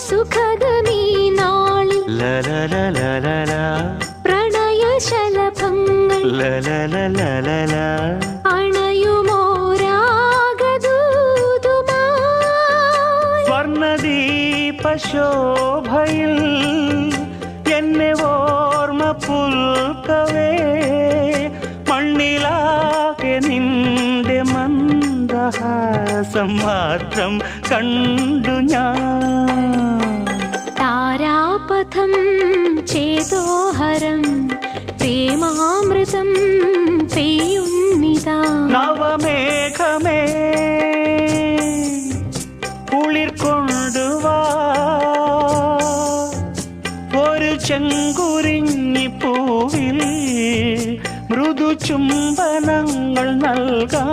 സുഖദമീ നാളിൽ പ്രണയശലഭങ്ങൾ അണയുമോരാഗദൂതുമായി സ്വർണദീപശോഭയിൽ എന്നെ ഓർമ്മ പുൽക്കവേ മണ്ണിലാകെ നിന്റെ മന്ദഹാസം മാത്രം കണ്ടു ഞാൻ. താരാപഥം ചേതോഹരം പ്രേമാമൃതം പെയ്യുന്നിതാ. നവമേഘമേ കുളിർ കൊണ്ടുവാ ഒരു ചെങ്കുരിഞ്ഞി പൂവിൽ മൃദു ചുംബനങ്ങൾ നൽകാൻ.